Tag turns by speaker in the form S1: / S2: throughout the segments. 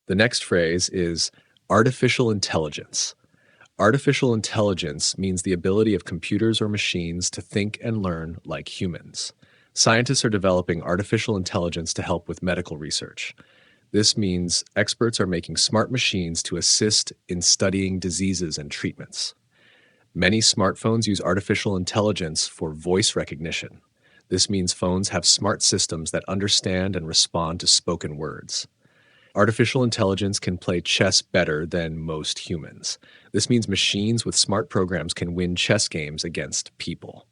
S1: The next phrase is artificial intelligence. Artificial intelligence means the ability of computers or machines to think and learn like humans. Scientists are developing artificial intelligence to help with medical research. This means experts are making smart machines to assist in studying diseases and treatments. Many smartphones use artificial intelligence for voice recognition. This means phones have smart systems that understand and respond to spoken words. Artificial intelligence can play chess better than most humans. This means machines with smart programs can win chess games against people.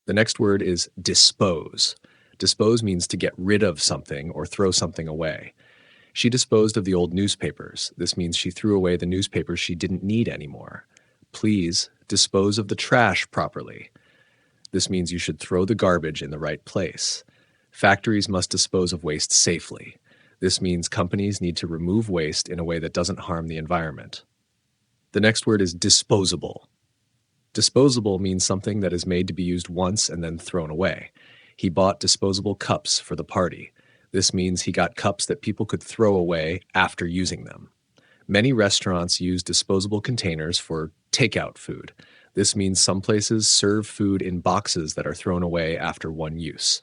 S1: The next word is dispose. Dispose means to get rid of something or throw something away. She disposed of the old newspapers. This means she threw away the newspapers she didn't need anymore. Please dispose of the trash properly. This means you should throw the garbage in the right place. Factories must dispose of waste safely. This means companies need to remove waste in a way that doesn't harm the environment. The next word is disposable. Disposable means something that is made to be used once and then thrown away. He bought disposable cups for the party. This means he got cups that people could throw away after using them. Many restaurants use disposable containers for takeout food. This means some places serve food in boxes that are thrown away after one use.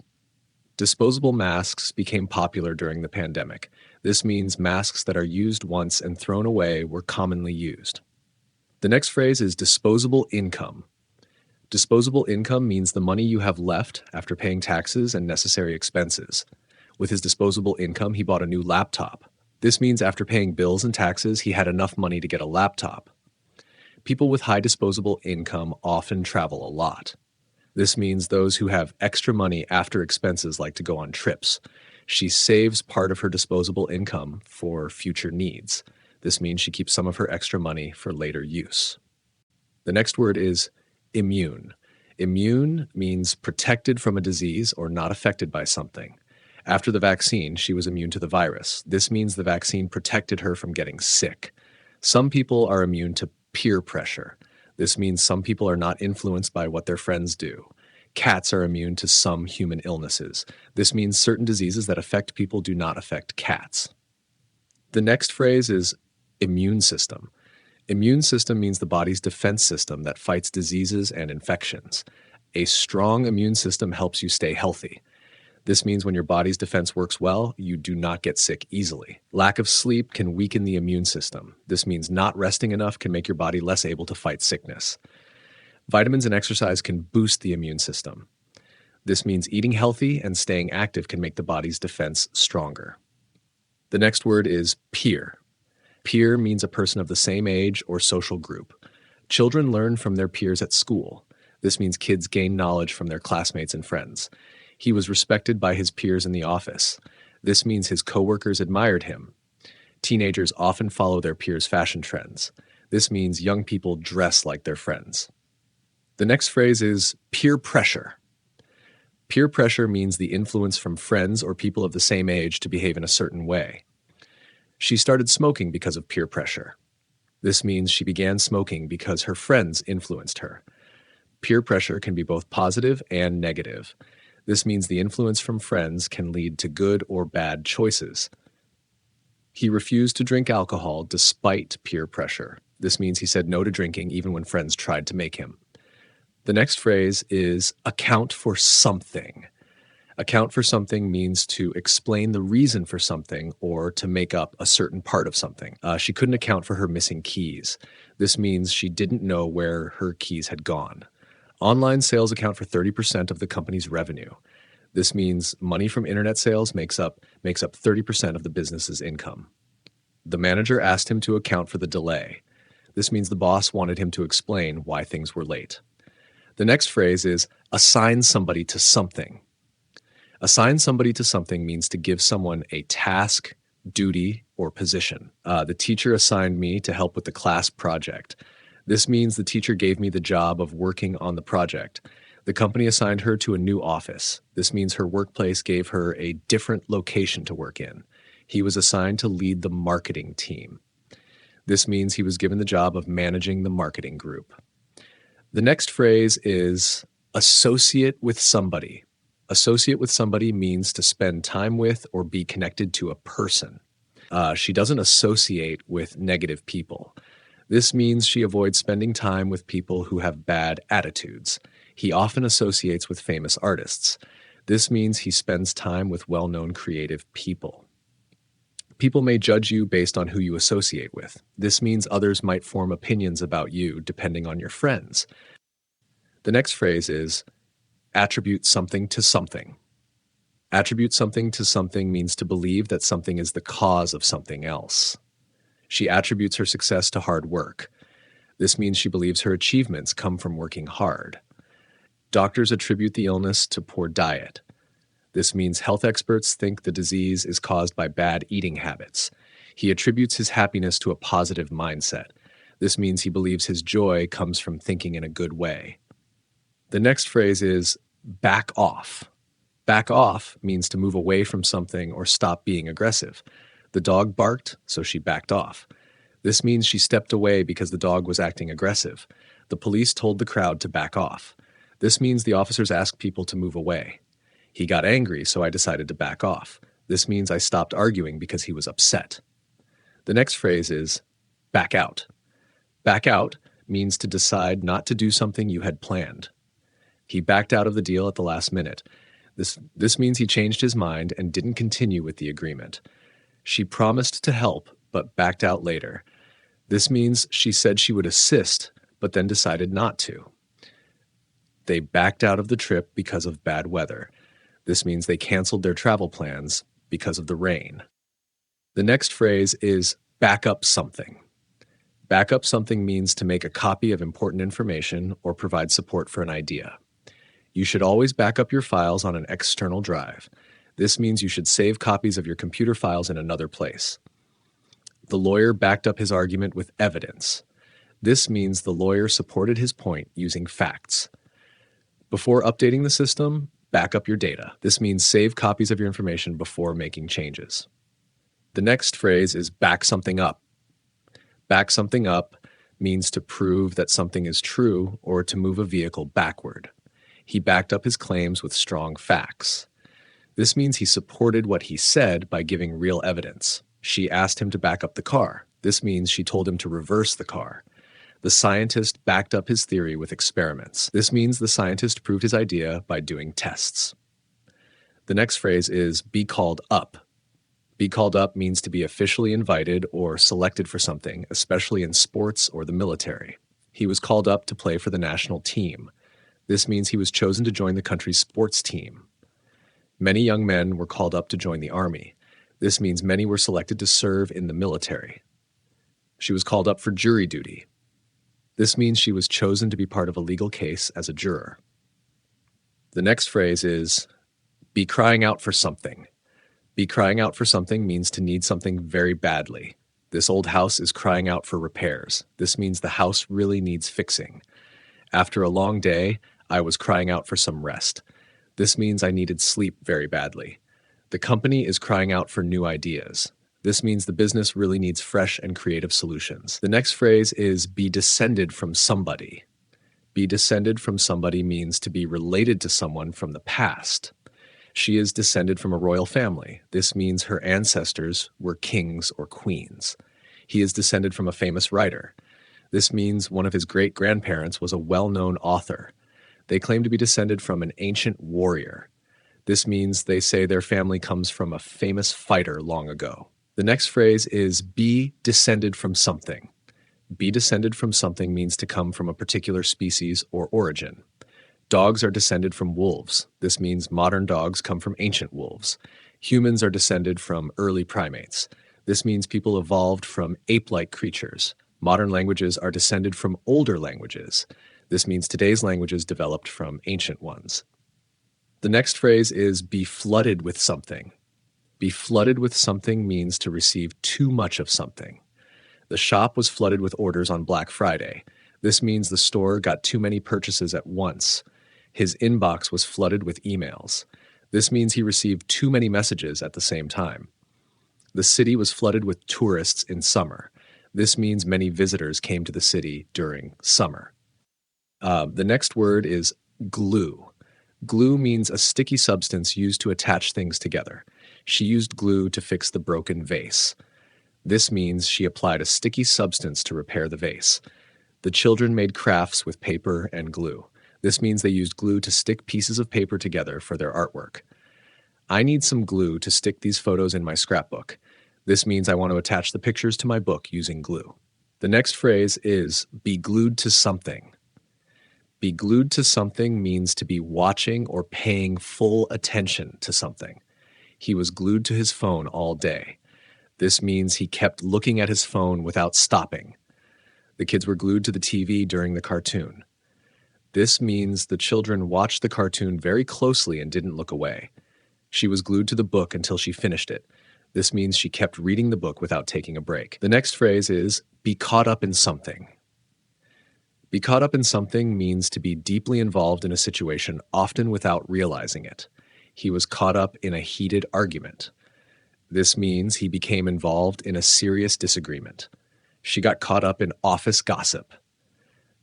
S1: Disposable masks became popular during the pandemic. This means masks that are used once and thrown away were commonly used. The next phrase is disposable income. Disposable income means the money you have left after paying taxes and necessary expenses. With his disposable income, he bought a new laptop. This means after paying bills and taxes, he had enough money to get a laptop. People with high disposable income often travel a lot. This means those who have extra money after expenses like to go on trips. She saves part of her disposable income for future needs. This means she keeps some of her extra money for later use. The next word is immune. Immune means protected from a disease or not affected by something. After the vaccine, she was immune to the virus. This means the vaccine protected her from getting sick. Some people are immune to peer pressure. This means some people are not influenced by what their friends do. Cats are immune to some human illnesses. This means certain diseases that affect people do not affect cats. The next phrase is immune system. Immune system means the body's defense system that fights diseases and infections. A strong immune system helps you stay healthy. This means when your body's defense works well, you do not get sick easily. Lack of sleep can weaken the immune system. This means not resting enough can make your body less able to fight sickness. Vitamins and exercise can boost the immune system. This means eating healthy and staying active can make the body's defense stronger. The next word is peer. Peer means a person of the same age or social group. Children learn from their peers at school. This means kids gain knowledge from their classmates and friends. He was respected by his peers in the office. This means his coworkers admired him. Teenagers often follow their peers' fashion trends. This means young people dress like their friends. The next phrase is peer pressure. Peer pressure means the influence from friends or people of the same age to behave in a certain way. She started smoking because of peer pressure. This means she began smoking because her friends influenced her. Peer pressure can be both positive and negative. This means the influence from friends can lead to good or bad choices. He refused to drink alcohol despite peer pressure. This means he said no to drinking even when friends tried to make him. The next phrase is account for something. Account for something means to explain the reason for something or to make up a certain part of something. She couldn't account for her missing keys. This means she didn't know where her keys had gone. Online sales account for 30% of the company's revenue. This means money from internet sales makes up 30% of the business's income. The manager asked him to account for the delay. This means the boss wanted him to explain why things were late. The next phrase is assign somebody to something. Assign somebody to something means to give someone a task, duty, or position. The teacher assigned me to help with the class project. This means the teacher gave me the job of working on the project. The company assigned her to a new office. This means her workplace gave her a different location to work in. He was assigned to lead the marketing team. This means he was given the job of managing the marketing group. The next phrase is associate with somebody. Associate with somebody means to spend time with or be connected to a person. She doesn't associate with negative people. This means she avoids spending time with people who have bad attitudes. He often associates with famous artists. This means he spends time with well-known creative people. People may judge you based on who you associate with. This means others might form opinions about you depending on your friends. The next phrase is attribute something to something. Attribute something to something means to believe that something is the cause of something else. She attributes her success to hard work. This means she believes her achievements come from working hard. Doctors attribute the illness to poor diet. This means health experts think the disease is caused by bad eating habits. He attributes his happiness to a positive mindset. This means he believes his joy comes from thinking in a good way. The next phrase is back off. Back off means to move away from something or stop being aggressive. The dog barked, so she backed off. This means she stepped away because the dog was acting aggressive. The police told the crowd to back off. This means the officers asked people to move away. He got angry, so I decided to back off. This means I stopped arguing because he was upset. The next phrase is back out. Back out means to decide not to do something you had planned. He backed out of the deal at the last minute. This means he changed his mind and didn't continue with the agreement. She promised to help, but backed out later. This means she said she would assist, but then decided not to. They backed out of the trip because of bad weather. This means they canceled their travel plans because of the rain. The next phrase is back up something. Back up something means to make a copy of important information or provide support for an idea. You should always back up your files on an external drive. This means you should save copies of your computer files in another place. The lawyer backed up his argument with evidence. This means the lawyer supported his point using facts. Before updating the system, back up your data. This means save copies of your information before making changes. The next phrase is back something up. Back something up means to prove that something is true or to move a vehicle backward. He backed up his claims with strong facts. This means he supported what he said by giving real evidence. She asked him to back up the car. This means she told him to reverse the car. The scientist backed up his theory with experiments. This means the scientist proved his idea by doing tests. The next phrase is be called up. Be called up means to be officially invited or selected for something, especially in sports or the military. He was called up to play for the national team. This means he was chosen to join the country's sports team. Many young men were called up to join the army. This means many were selected to serve in the military. She was called up for jury duty. This means she was chosen to be part of a legal case as a juror. The next phrase is be crying out for something. Be crying out for something means to need something very badly. This old house is crying out for repairs. This means the house really needs fixing. After a long day, I was crying out for some rest. This means I needed sleep very badly. The company is crying out for new ideas. This means the business really needs fresh and creative solutions. The next phrase is be descended from somebody. Be descended from somebody means to be related to someone from the past. She is descended from a royal family. This means her ancestors were kings or queens. He is descended from a famous writer. This means one of his great-grandparents was a well-known author. They claim to be descended from an ancient warrior. This means they say their family comes from a famous fighter long ago. The next phrase is be descended from something. Be descended from something means to come from a particular species or origin. Dogs are descended from wolves. This means modern dogs come from ancient wolves. Humans are descended from early primates. This means people evolved from ape-like creatures. Modern languages are descended from older languages. This means today's languages developed from ancient ones. The next phrase is be flooded with something. Be flooded with something means to receive too much of something. The shop was flooded with orders on Black Friday. This means the store got too many purchases at once. His inbox was flooded with emails. This means he received too many messages at the same time. The city was flooded with tourists in summer. This means many visitors came to the city during summer. The next word is glue. Glue means a sticky substance used to attach things together. She used glue to fix the broken vase. This means she applied a sticky substance to repair the vase. The children made crafts with paper and glue. This means they used glue to stick pieces of paper together for their artwork. I need some glue to stick these photos in my scrapbook. This means I want to attach the pictures to my book using glue. The next phrase is be glued to something. Be glued to something means to be watching or paying full attention to something. He was glued to his phone all day. This means he kept looking at his phone without stopping. The kids were glued to the TV during the cartoon. This means the children watched the cartoon very closely and didn't look away. She was glued to the book until she finished it. This means she kept reading the book without taking a break. The next phrase is be caught up in something. Be caught up in something means to be deeply involved in a situation, often without realizing it. He was caught up in a heated argument. This means he became involved in a serious disagreement. She got caught up in office gossip.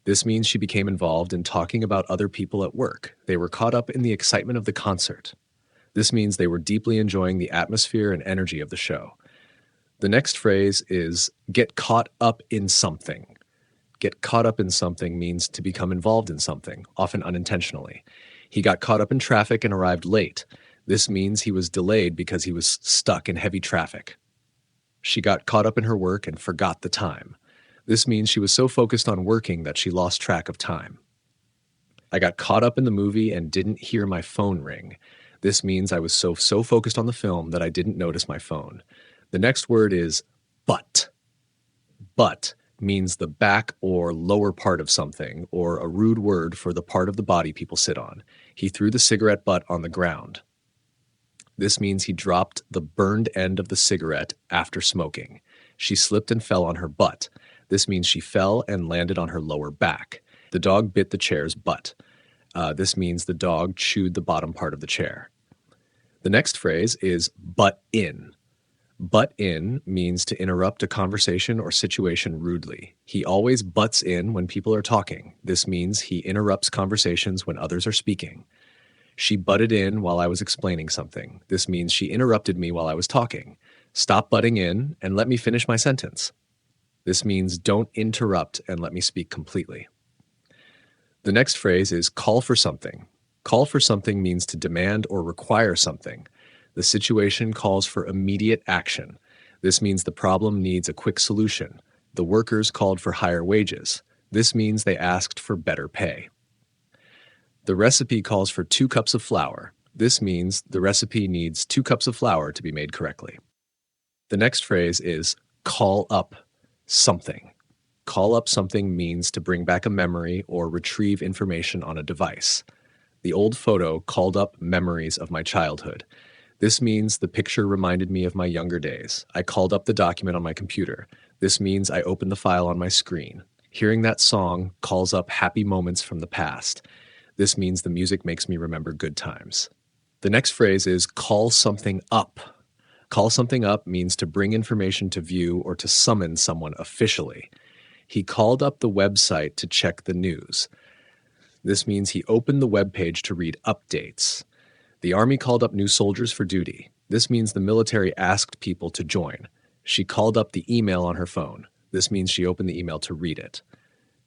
S1: This means she became involved in talking about other people at work. They were caught up in the excitement of the concert. This means they were deeply enjoying the atmosphere and energy of the show. The next phrase is get caught up in something. Get caught up in something means to become involved in something, often unintentionally. He got caught up in traffic and arrived late. This means he was delayed because he was stuck in heavy traffic. She got caught up in her work and forgot the time. This means she was so focused on working that she lost track of time. I got caught up in the movie and didn't hear my phone ring. This means I was so focused on the film that I didn't notice my phone. The next word is but. But means the back or lower part of something, or a rude word for the part of the body people sit on. He threw the cigarette butt on the ground. This means he dropped the burned end of the cigarette after smoking. She slipped and fell on her butt. This means she fell and landed on her lower back. The dog bit the chair's butt. This means the dog chewed the bottom part of the chair. The next phrase is butt in. Butt in means to interrupt a conversation or situation rudely. He always butts in when people are talking. This means he interrupts conversations when others are speaking. She butted in while I was explaining something. This means she interrupted me while I was talking. Stop butting in and let me finish my sentence. This means don't interrupt and let me speak completely. The next phrase is call for something. Call for something means to demand or require something. The situation calls for immediate action. This means the problem needs a quick solution. The workers called for higher wages. This means they asked for better pay. The recipe calls for 2 cups of flour. This means the recipe needs 2 cups of flour to be made correctly. The next phrase is call up something. Call up something means to bring back a memory or retrieve information on a device. The old photo called up memories of my childhood. This means the picture reminded me of my younger days. I called up the document on my computer. This means I opened the file on my screen. Hearing that song calls up happy moments from the past. This means the music makes me remember good times. The next phrase is call something up. Call something up means to bring information to view or to summon someone officially. He called up the website to check the news. This means he opened the web page to read updates. The army called up new soldiers for duty. This means the military asked people to join. She called up the email on her phone. This means she opened the email to read it.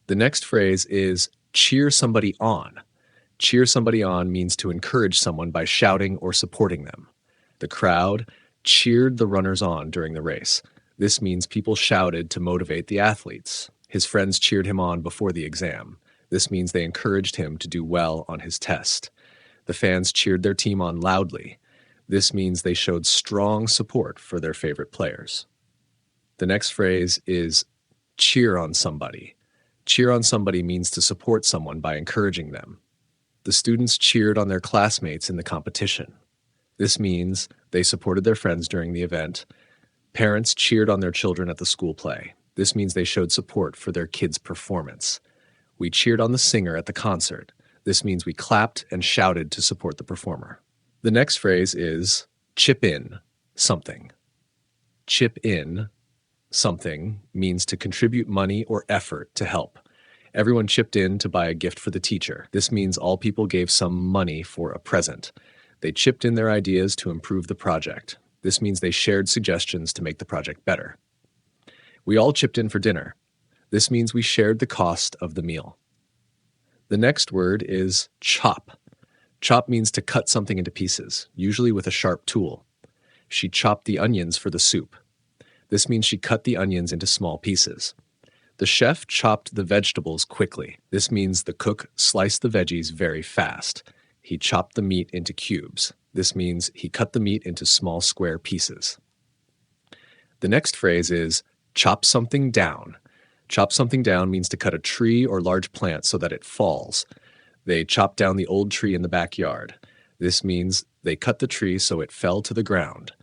S1: The next phrase is cheer somebody on. Cheer somebody on means to encourage someone by shouting or supporting them. The crowd cheered the runners on during the race. This means people shouted to motivate the athletes. His friends cheered him on before the exam. This means they encouraged him to do well on his test. The fans cheered their team on loudly. This means they showed strong support for their favorite players. The next phrase is cheer on somebody. Cheer on somebody means to support someone by encouraging them. The students cheered on their classmates in the competition. This means they supported their friends during the event. Parents cheered on their children at the school play. This means they showed support for their kids' performance. We cheered on the singer at the concert. This means we clapped and shouted to support the performer. The next phrase is chip in something. Chip in something means to contribute money or effort to help. Everyone chipped in to buy a gift for the teacher. This means all people gave some money for a present. They chipped in their ideas to improve the project. This means they shared suggestions to make the project better. We all chipped in for dinner. This means we shared the cost of the meal. The next word is chop. Chop means to cut something into pieces, usually with a sharp tool. She chopped the onions for the soup. This means she cut the onions into small pieces. The chef chopped the vegetables quickly. This means the cook sliced the veggies very fast. He chopped the meat into cubes. This means he cut the meat into small square pieces. The next phrase is chop something down. Chop something down means to cut a tree or large plant so that it falls. They chopped down the old tree in the backyard. This means they cut the tree so it fell to the ground.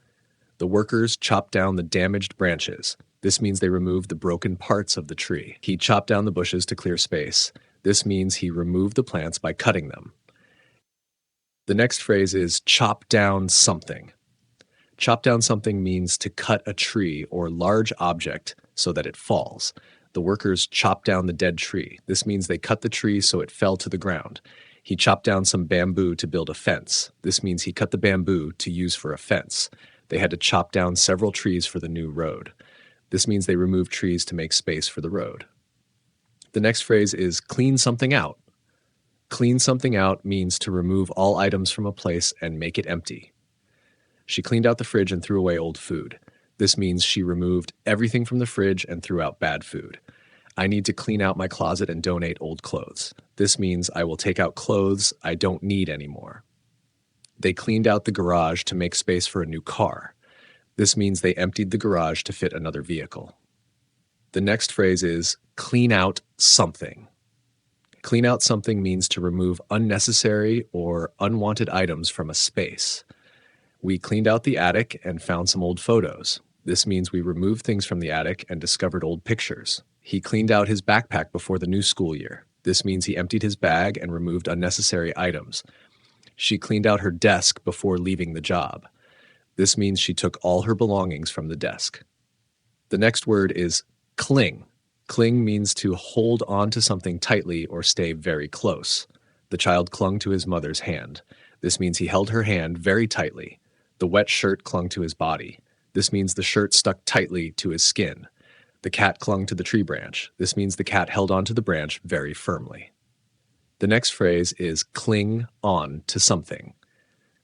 S1: The workers chopped down the damaged branches. This means they removed the broken parts of the tree. He chopped down the bushes to clear space. This means he removed the plants by cutting them. The next phrase is chop down something. Chop down something means to cut a tree or large object so that it falls. The workers chopped down the dead tree. This means they cut the tree so it fell to the ground. He chopped down some bamboo to build a fence. This means he cut the bamboo to use for a fence. They had to chop down several trees for the new road. This means they removed trees to make space for the road. The next phrase is clean something out. Clean something out means to remove all items from a place and make it empty. She cleaned out the fridge and threw away old food. This means she removed everything from the fridge and threw out bad food. I need to clean out my closet and donate old clothes. This means I will take out clothes I don't need anymore. They cleaned out the garage to make space for a new car. This means they emptied the garage to fit another vehicle. The next phrase is clean out something. Clean out something means to remove unnecessary or unwanted items from a space. We cleaned out the attic and found some old photos. This means we removed things from the attic and discovered old pictures. He cleaned out his backpack before the new school year. This means he emptied his bag and removed unnecessary items. She cleaned out her desk before leaving the job. This means she took all her belongings from the desk. The next word is cling. Cling means to hold on to something tightly or stay very close. The child clung to his mother's hand. This means he held her hand very tightly. The wet shirt clung to his body. This means the shirt stuck tightly to his skin. The cat clung to the tree branch. This means the cat held onto the branch very firmly. The next phrase is cling on to something.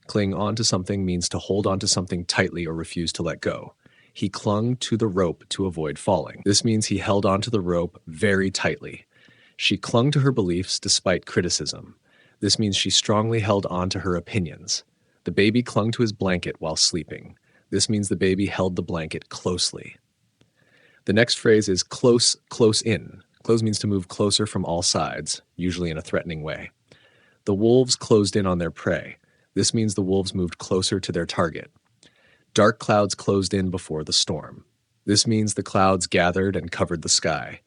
S1: Cling on to something means to hold on to something tightly or refuse to let go. He clung to the rope to avoid falling. This means he held onto the rope very tightly. She clung to her beliefs despite criticism. This means she strongly held on to her opinions. The baby clung to his blanket while sleeping. This means the baby held the blanket closely. The next phrase is close in. Close means to move closer from all sides, usually in a threatening way. The wolves closed in on their prey. This means the wolves moved closer to their target. Dark clouds closed in before the storm. This means the clouds gathered and covered the sky.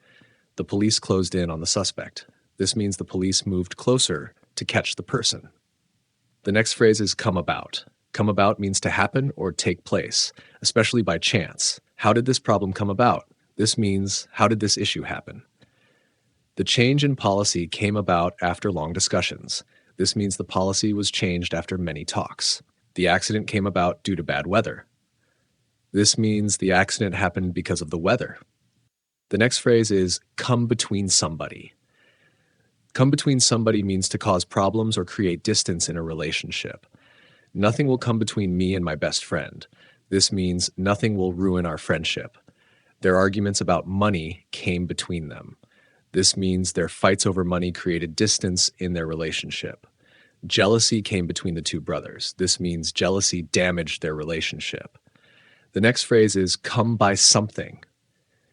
S1: The police closed in on the suspect. This means the police moved closer to catch the person. The next phrase is come about. Come about means to happen or take place, especially by chance. How did this problem come about? This means, how did this issue happen? The change in policy came about after long discussions. This means the policy was changed after many talks. The accident came about due to bad weather. This means the accident happened because of the weather. The next phrase is come between somebody. Come between somebody means to cause problems or create distance in a relationship. Nothing will come between me and my best friend. This means nothing will ruin our friendship. Their arguments about money came between them. This means their fights over money created distance in their relationship. Jealousy came between the two brothers. This means jealousy damaged their relationship. The next phrase is come by something.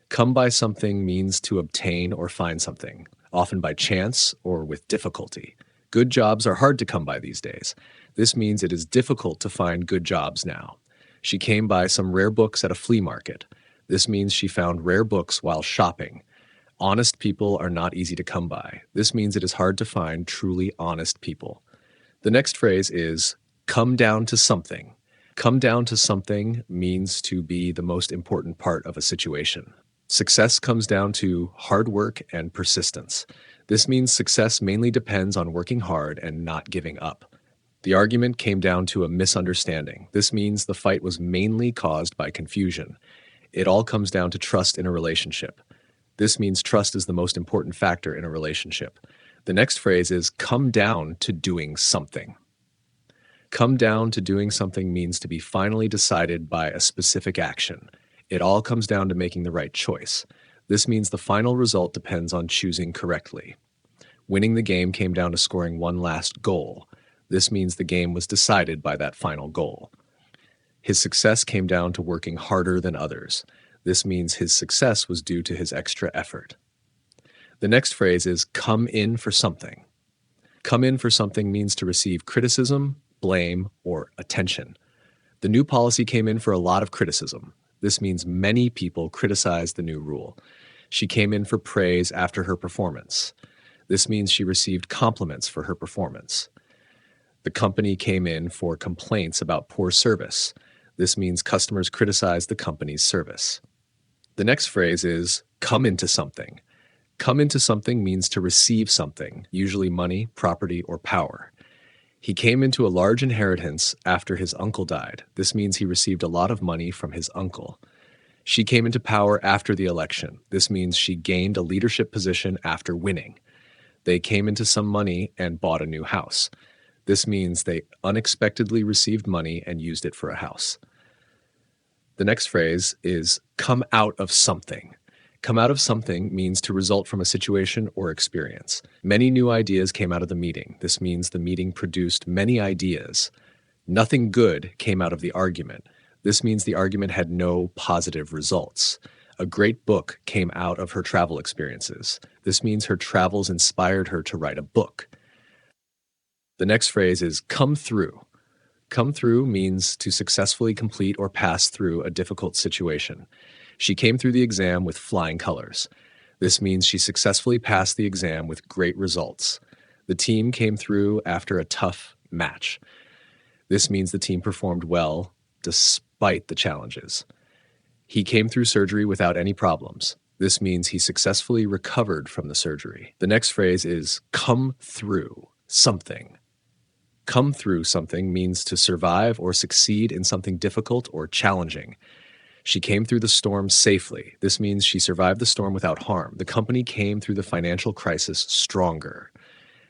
S1: Come by something means to obtain or find something, often by chance or with difficulty. Good jobs are hard to come by these days. This means it is difficult to find good jobs now. She came by some rare books at a flea market. This means she found rare books while shopping. Honest people are not easy to come by. This means it is hard to find truly honest people. The next phrase is come down to something. Come down to something means to be the most important part of a situation. Success comes down to hard work and persistence. This means success mainly depends on working hard and not giving up. The argument came down to a misunderstanding. This means the fight was mainly caused by confusion. It all comes down to trust in a relationship. This means trust is the most important factor in a relationship. The next phrase is come down to doing something. Come down to doing something means to be finally decided by a specific action. It all comes down to making the right choice. This means the final result depends on choosing correctly. Winning the game came down to scoring one last goal. This means the game was decided by that final goal. His success came down to working harder than others. This means his success was due to his extra effort. The next phrase is come in for something. Come in for something means to receive criticism, blame, or attention. The new policy came in for a lot of criticism. This means many people criticized the new rule. She came in for praise after her performance. This means she received compliments for her performance. The company came in for complaints about poor service. This means customers criticized the company's service. The next phrase is come into something. Come into something means to receive something, usually money, property, or power. He came into a large inheritance after his uncle died. This means he received a lot of money from his uncle. She came into power after the election. This means she gained a leadership position after winning. They came into some money and bought a new house. This means they unexpectedly received money and used it for a house. The next phrase is come out of something. Come out of something means to result from a situation or experience. Many new ideas came out of the meeting. This means the meeting produced many ideas. Nothing good came out of the argument. This means the argument had no positive results. A great book came out of her travel experiences. This means her travels inspired her to write a book. The next phrase is come through. Come through means to successfully complete or pass through a difficult situation. She came through the exam with flying colors. This means she successfully passed the exam with great results. The team came through after a tough match. This means the team performed well despite the challenges. He came through surgery without any problems. This means he successfully recovered from the surgery. The next phrase is come through something. Come through something means to survive or succeed in something difficult or challenging. She came through the storm safely. This means she survived the storm without harm. The company came through the financial crisis stronger.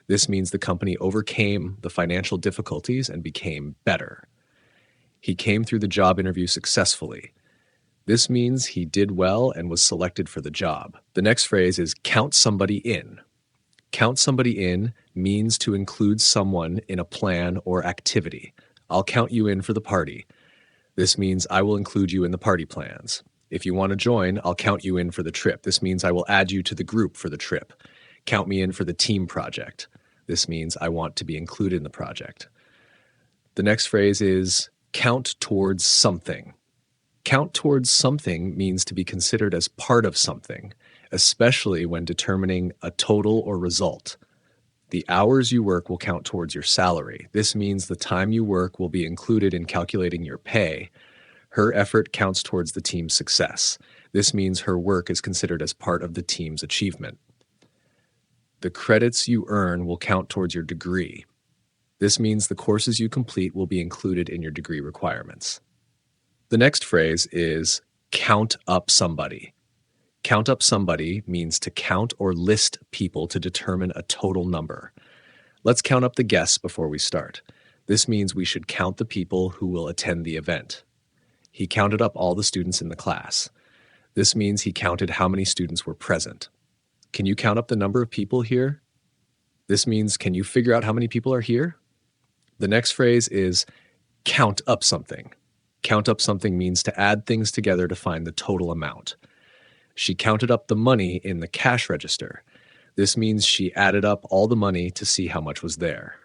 S1: This means the company overcame the financial difficulties and became better. He came through the job interview successfully. This means he did well and was selected for the job. The next phrase is count somebody in. Count somebody in means to include someone in a plan or activity. I'll count you in for the party. This means I will include you in the party plans. If you want to join, I'll count you in for the trip. This means I will add you to the group for the trip. Count me in for the team project. This means I want to be included in the project. The next phrase is count towards something. Count towards something means to be considered as part of something, especially when determining a total or result. The hours you work will count towards your salary. This means the time you work will be included in calculating your pay. Her effort counts towards the team's success. This means her work is considered as part of the team's achievement. The credits you earn will count towards your degree. This means the courses you complete will be included in your degree requirements. The next phrase is count up somebody. Count up somebody means to count or list people to determine a total number. Let's count up the guests before we start. This means we should count the people who will attend the event. He counted up all the students in the class. This means he counted how many students were present. Can you count up the number of people here? This means can you figure out how many people are here? The next phrase is count up something. Count up something means to add things together to find the total amount. She counted up the money in the cash register. This means she added up all the money to see how much was there.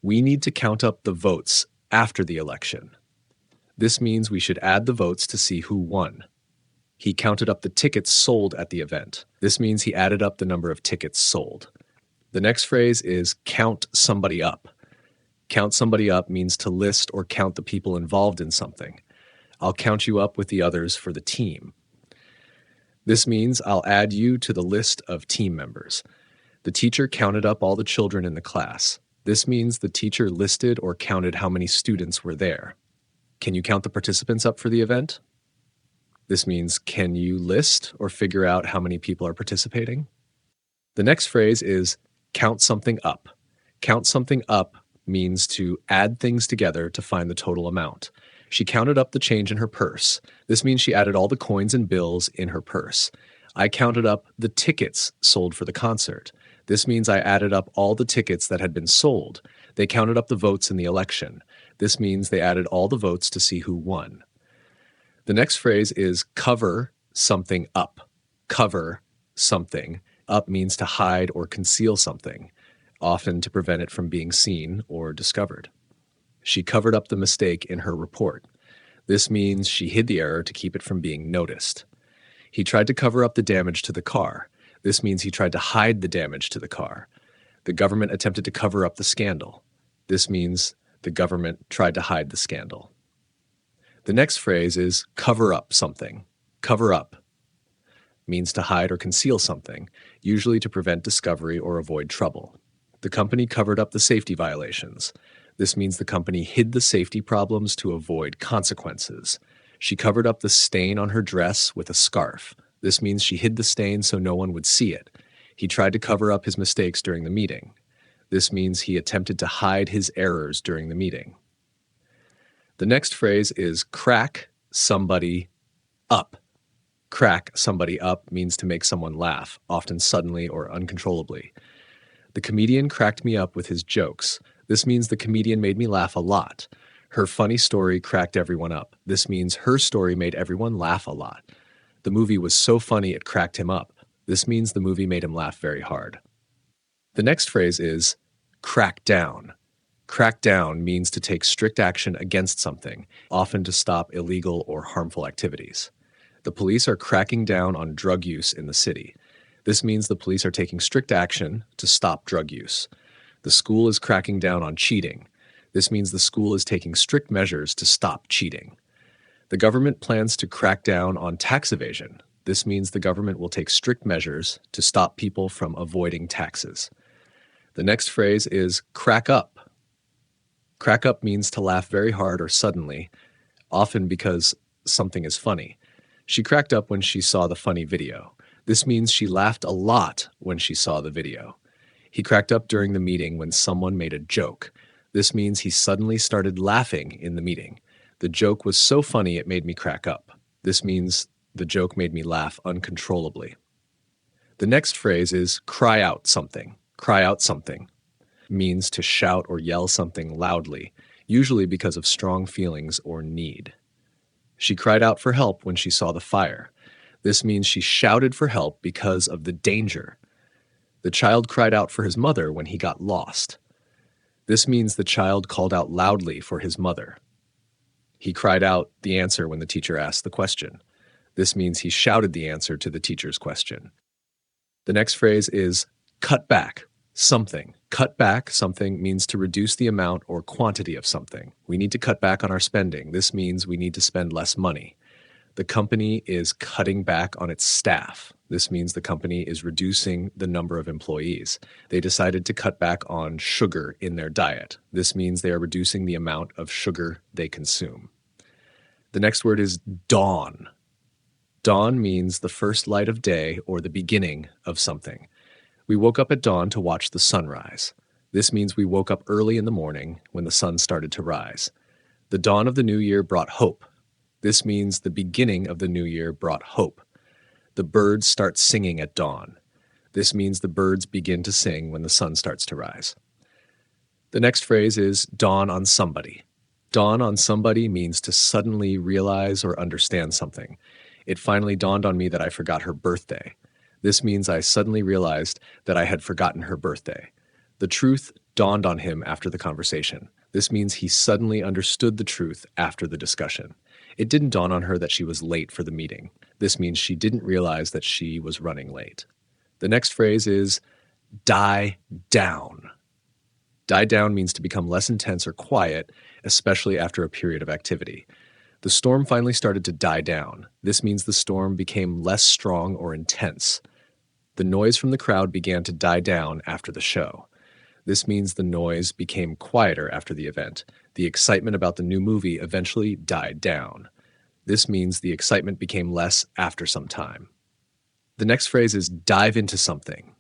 S1: We need to count up the votes after the election. This means we should add the votes to see who won. He counted up the tickets sold at the event. This means he added up the number of tickets sold. The next phrase is count somebody up. Count somebody up means to list or count the people involved in something. I'll count you up with the others for the team. This means I'll add you to the list of team members. The teacher counted up all the children in the class. This means the teacher listed or counted how many students were there. Can you count the participants up for the event? This means, can you list or figure out how many people are participating? The next phrase is count something up. Count something up means to add things together to find the total amount. She counted up the change in her purse. This means she added all the coins and bills in her purse. I counted up the tickets sold for the concert. This means I added up all the tickets that had been sold. They counted up the votes in the election. This means they added all the votes to see who won. The next phrase is cover something up. Cover something. Up means to hide or conceal something, often to prevent it from being seen or discovered. She covered up the mistake in her report. This means she hid the error to keep it from being noticed. He tried to cover up the damage to the car. This means he tried to hide the damage to the car. The government attempted to cover up the scandal. This means the government tried to hide the scandal. The next phrase is cover up something. Cover up means to hide or conceal something, usually to prevent discovery or avoid trouble. The company covered up the safety violations. This means the company hid the safety problems to avoid consequences. She covered up the stain on her dress with a scarf. This means she hid the stain so no one would see it. He tried to cover up his mistakes during the meeting. This means he attempted to hide his errors during the meeting. The next phrase is crack somebody up. Crack somebody up means to make someone laugh, often suddenly or uncontrollably. The comedian cracked me up with his jokes. This means the comedian made me laugh a lot. Her funny story cracked everyone up. This means her story made everyone laugh a lot. The movie was so funny it cracked him up. This means the movie made him laugh very hard. The next phrase is crack down. Crack down means to take strict action against something, often to stop illegal or harmful activities. The police are cracking down on drug use in the city. This means the police are taking strict action to stop drug use. The school is cracking down on cheating. This means the school is taking strict measures to stop cheating. The government plans to crack down on tax evasion. This means the government will take strict measures to stop people from avoiding taxes. The next phrase is crack up. Crack up means to laugh very hard or suddenly, often because something is funny. She cracked up when she saw the funny video. This means she laughed a lot when she saw the video. He cracked up during the meeting when someone made a joke. This means he suddenly started laughing in the meeting. The joke was so funny it made me crack up. This means the joke made me laugh uncontrollably. The next phrase is cry out something. Cry out something means to shout or yell something loudly, usually because of strong feelings or need. She cried out for help when she saw the fire. This means she shouted for help because of the danger. The child cried out for his mother when he got lost. This means the child called out loudly for his mother. He cried out the answer when the teacher asked the question. This means he shouted the answer to the teacher's question. The next phrase is cut back something. Cut back something means to reduce the amount or quantity of something. We need to cut back on our spending. This means we need to spend less money. The company is cutting back on its staff. This means the company is reducing the number of employees. They decided to cut back on sugar in their diet. This means they are reducing the amount of sugar they consume. The next word is dawn. Dawn means the first light of day or the beginning of something. We woke up at dawn to watch the sunrise. This means we woke up early in the morning when the sun started to rise. The dawn of the new year brought hope. This means the beginning of the new year brought hope. The birds start singing at dawn. This means the birds begin to sing when the sun starts to rise. The next phrase is dawn on somebody. Dawn on somebody means to suddenly realize or understand something. It finally dawned on me that I forgot her birthday. This means I suddenly realized that I had forgotten her birthday. The truth dawned on him after the conversation. This means he suddenly understood the truth after the discussion. It didn't dawn on her that she was late for the meeting. This means she didn't realize that she was running late. The next phrase is die down. Die down means to become less intense or quiet, especially after a period of activity. The storm finally started to die down. This means the storm became less strong or intense. The noise from the crowd began to die down after the show. This means the noise became quieter after the event. The excitement about the new movie eventually died down. This means the excitement became less after some time. The next phrase is dive into something.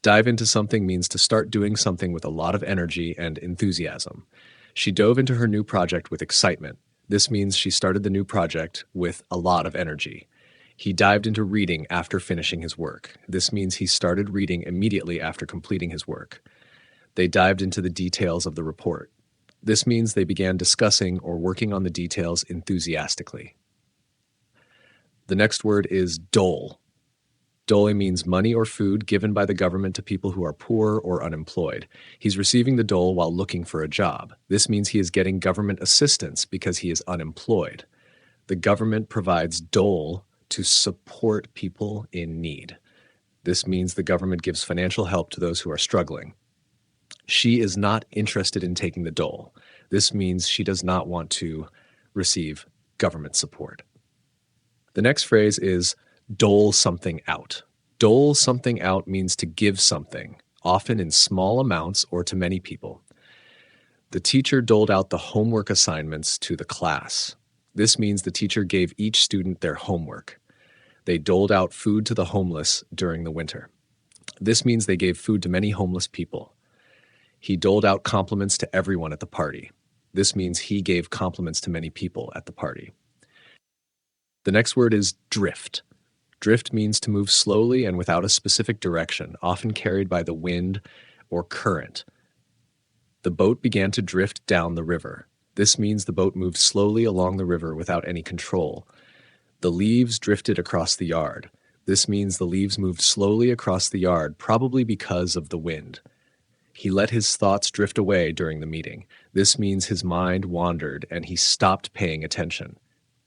S1: Dive into something means to start doing something with a lot of energy and enthusiasm. She dove into her new project with excitement. This means she started the new project with a lot of energy. He dived into reading after finishing his work. This means he started reading immediately after completing his work. They dived into the details of the report. This means they began discussing or working on the details enthusiastically. The next word is dole. Dole means money or food given by the government to people who are poor or unemployed. He's receiving the dole while looking for a job. This means he is getting government assistance because he is unemployed. The government provides dole to support people in need. This means the government gives financial help to those who are struggling. She is not interested in taking the dole. This means she does not want to receive government support. The next phrase is dole something out. Dole something out means to give something, often in small amounts or to many people. The teacher doled out the homework assignments to the class. This means the teacher gave each student their homework. They doled out food to the homeless during the winter. This means they gave food to many homeless people. He doled out compliments to everyone at the party. This means he gave compliments to many people at the party. The next word is drift. Drift means to move slowly and without a specific direction, often carried by the wind or current. The boat began to drift down the river. This means the boat moved slowly along the river without any control. The leaves drifted across the yard. This means the leaves moved slowly across the yard, probably because of the wind. He let his thoughts drift away during the meeting. This means his mind wandered and he stopped paying attention.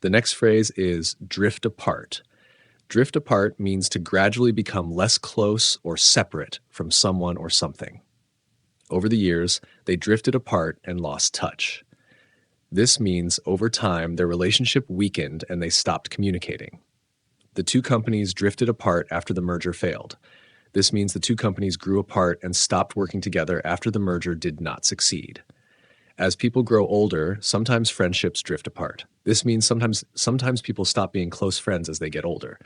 S1: The next phrase is drift apart. Drift apart means to gradually become less close or separate from someone or something. Over the years, they drifted apart and lost touch. This means over time their relationship weakened and they stopped communicating. The two companies drifted apart after the merger failed. This means the two companies grew apart and stopped working together after the merger did not succeed. As people grow older, sometimes friendships drift apart. This means sometimes people stop being close friends as they get older.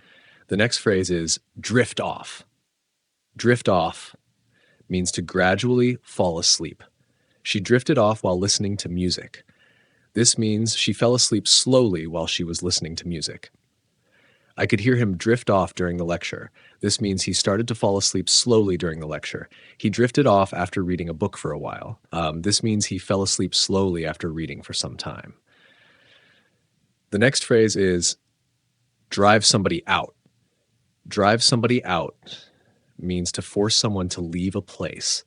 S1: The next phrase is drift off. Drift off means to gradually fall asleep. She drifted off while listening to music. This means she fell asleep slowly while she was listening to music. I could hear him drift off during the lecture. This means he started to fall asleep slowly during the lecture. He drifted off after reading a book for a while. This means he fell asleep slowly after reading for some time. The next phrase is drive somebody out. Drive somebody out means to force someone to leave a place.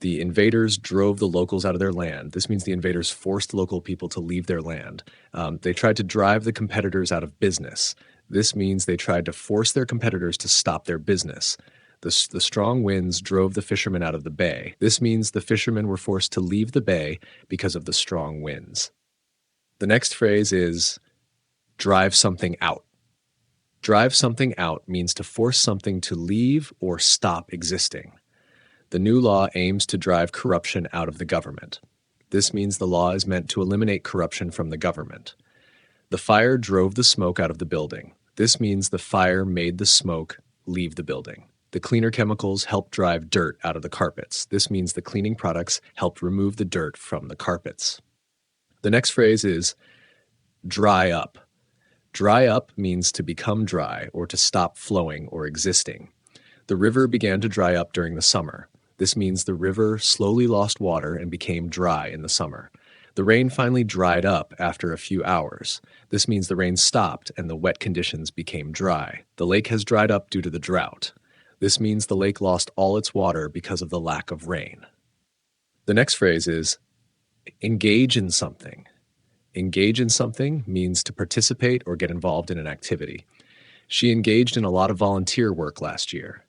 S1: The invaders drove the locals out of their land. This means the invaders forced local people to leave their land. They tried to drive the competitors out of business. This means they tried to force their competitors to stop their business. The strong winds drove the fishermen out of the bay. This means the fishermen were forced to leave the bay because of the strong winds. The next phrase is drive something out. Drive something out means to force something to leave or stop existing. The new law aims to drive corruption out of the government. This means the law is meant to eliminate corruption from the government. The fire drove the smoke out of the building. This means the fire made the smoke leave the building. The cleaner chemicals helped drive dirt out of the carpets. This means the cleaning products helped remove the dirt from the carpets. The next phrase is dry up. Dry up means to become dry or to stop flowing or existing. The river began to dry up during the summer. This means the river slowly lost water and became dry in the summer. The rain finally dried up after a few hours. This means the rain stopped and the wet conditions became dry. The lake has dried up due to the drought. This means the lake lost all its water because of the lack of rain. The next phrase is engage in something. Engage in something means to participate or get involved in an activity. She engaged in a lot of volunteer work last year.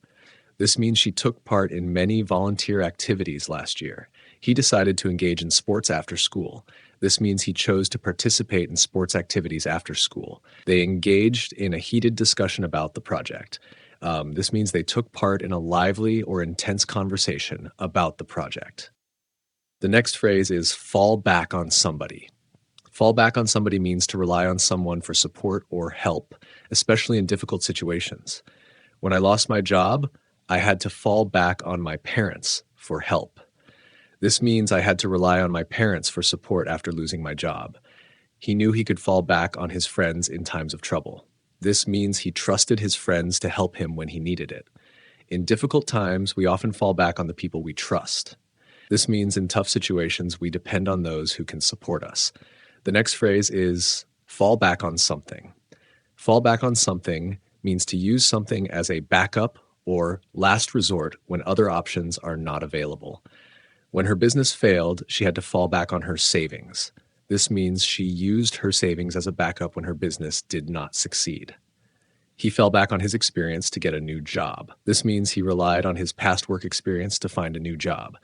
S1: This means she took part in many volunteer activities last year. He decided to engage in sports after school. This means he chose to participate in sports activities after school. They engaged in a heated discussion about the project. This means they took part in a lively or intense conversation about the project. The next phrase is fall back on somebody. Fall back on somebody means to rely on someone for support or help, especially in difficult situations. When I lost my job, I had to fall back on my parents for help. This means I had to rely on my parents for support after losing my job. He knew he could fall back on his friends in times of trouble. This means he trusted his friends to help him when he needed it. In difficult times, we often fall back on the people we trust. This means in tough situations, we depend on those who can support us. The next phrase is fall back on something. Fall back on something means to use something as a backup or last resort when other options are not available. When her business failed, she had to fall back on her savings. This means she used her savings as a backup when her business did not succeed. He fell back on his experience to get a new job. This means he relied on his past work experience to find a new job.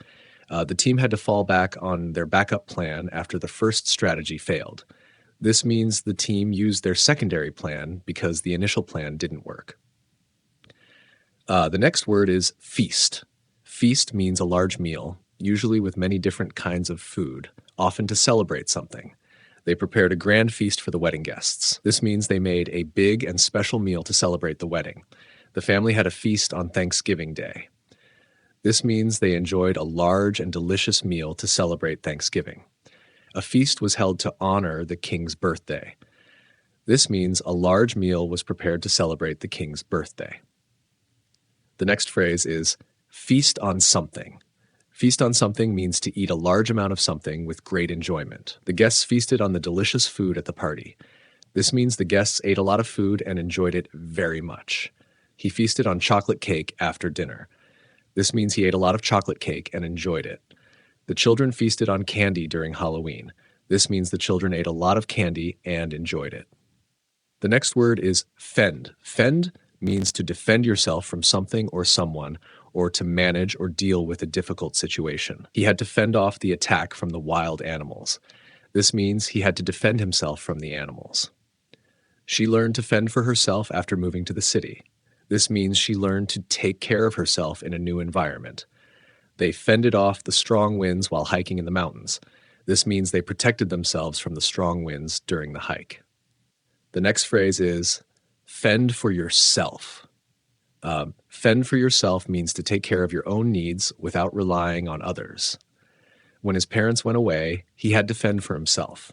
S1: The team had to fall back on their backup plan after the first strategy failed. This means the team used their secondary plan because the initial plan didn't work. The next word is feast. Feast means a large meal, usually with many different kinds of food, often to celebrate something. They prepared a grand feast for the wedding guests. This means they made a big and special meal to celebrate the wedding. The family had a feast on Thanksgiving Day. This means they enjoyed a large and delicious meal to celebrate Thanksgiving. A feast was held to honor the king's birthday. This means a large meal was prepared to celebrate the king's birthday. The next phrase is feast on something. Feast on something means to eat a large amount of something with great enjoyment. The guests feasted on the delicious food at the party. This means the guests ate a lot of food and enjoyed it very much. He feasted on chocolate cake after dinner. This means he ate a lot of chocolate cake and enjoyed it. The children feasted on candy during Halloween. This means the children ate a lot of candy and enjoyed it. The next word is fend. Fend means to defend yourself from something or someone, or to manage or deal with a difficult situation. He had to fend off the attack from the wild animals. This means he had to defend himself from the animals. She learned to fend for herself after moving to the city. This means she learned to take care of herself in a new environment. They fended off the strong winds while hiking in the mountains. This means they protected themselves from the strong winds during the hike. The next phrase is fend for yourself. Fend for yourself means to take care of your own needs without relying on others. When his parents went away, he had to fend for himself.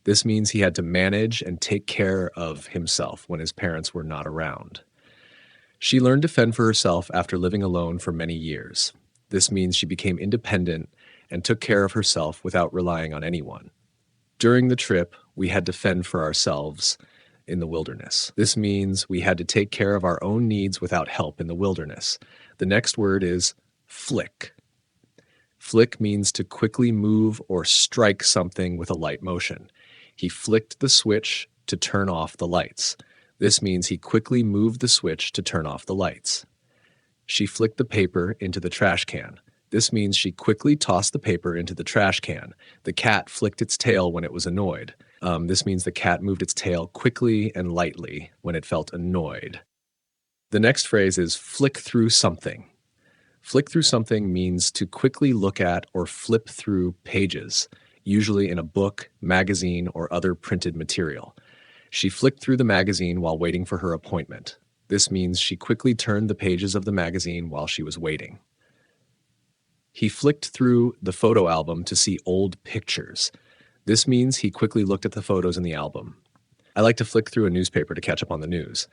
S1: This means he had to manage and take care of himself when his parents were not around. She learned to fend for herself after living alone for many years. This means she became independent and took care of herself without relying on anyone. During the trip, we had to fend for ourselves in the wilderness. This means we had to take care of our own needs without help in the wilderness. The next word is flick. Flick means to quickly move or strike something with a light motion. He flicked the switch to turn off the lights. This means he quickly moved the switch to turn off the lights. She flicked the paper into the trash can. This means she quickly tossed the paper into the trash can. The cat flicked its tail when it was annoyed. This means the cat moved its tail quickly and lightly when it felt annoyed. The next phrase is flick through something. Flick through something means to quickly look at or flip through pages, usually in a book, magazine, or other printed material. She flicked through the magazine while waiting for her appointment. This means she quickly turned the pages of the magazine while she was waiting. He flicked through the photo album to see old pictures. This means he quickly looked at the photos in the album. I like to flick through a newspaper to catch up on the news.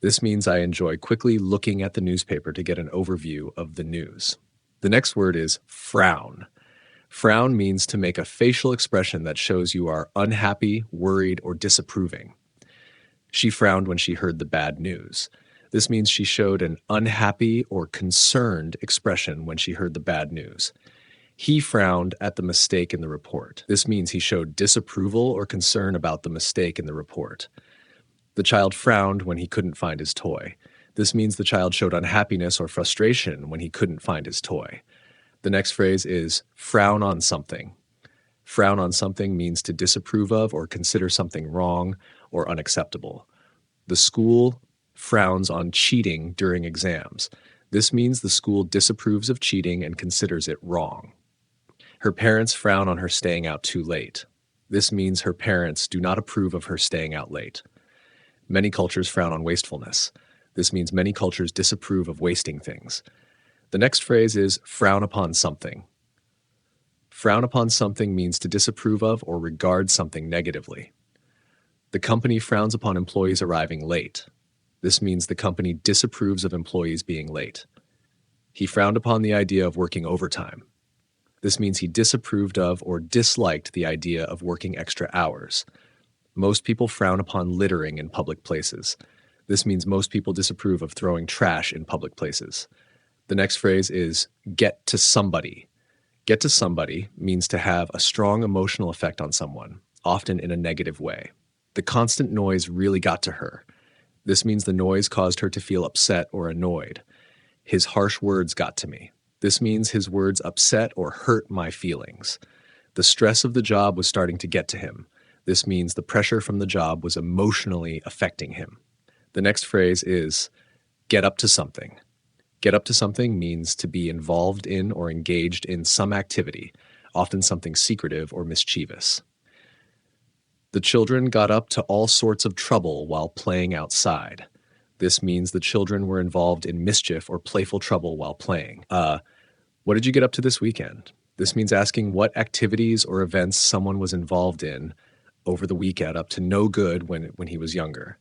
S1: This means I enjoy quickly looking at the newspaper to get an overview of the news. The next word is frown. Frown means to make a facial expression that shows you are unhappy, worried, or disapproving. She frowned when she heard the bad news. This means she showed an unhappy or concerned expression when she heard the bad news. He frowned at the mistake in the report. This means he showed disapproval or concern about the mistake in the report. The child frowned when he couldn't find his toy. This means the child showed unhappiness or frustration when he couldn't find his toy. The next phrase is frown on something. Frown on something means to disapprove of or consider something wrong or unacceptable. The school frowns on cheating during exams. This means the school disapproves of cheating and considers it wrong. Her parents frown on her staying out too late. This means her parents do not approve of her staying out late. Many cultures frown on wastefulness. This means many cultures disapprove of wasting things. The next phrase is frown upon something. Frown upon something means to disapprove of or regard something negatively. The company frowns upon employees arriving late. This means the company disapproves of employees being late. He frowned upon the idea of working overtime. This means he disapproved of or disliked the idea of working extra hours. Most people frown upon littering in public places. This means most people disapprove of throwing trash in public places. The next phrase is get to somebody. Get to somebody means to have a strong emotional effect on someone, often in a negative way. The constant noise really got to her. This means the noise caused her to feel upset or annoyed. His harsh words got to me. This means his words upset or hurt my feelings. The stress of the job was starting to get to him. This means the pressure from the job was emotionally affecting him. The next phrase is get up to something. Get up to something means to be involved in or engaged in some activity, often something secretive or mischievous. The children got up to all sorts of trouble while playing outside. This means the children were involved in mischief or playful trouble while playing. What did you get up to this weekend? This means asking what activities or events someone was involved in over the weekend up to no good when he was younger.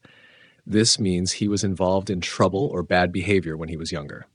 S1: This means he was involved in trouble or bad behavior when he was younger.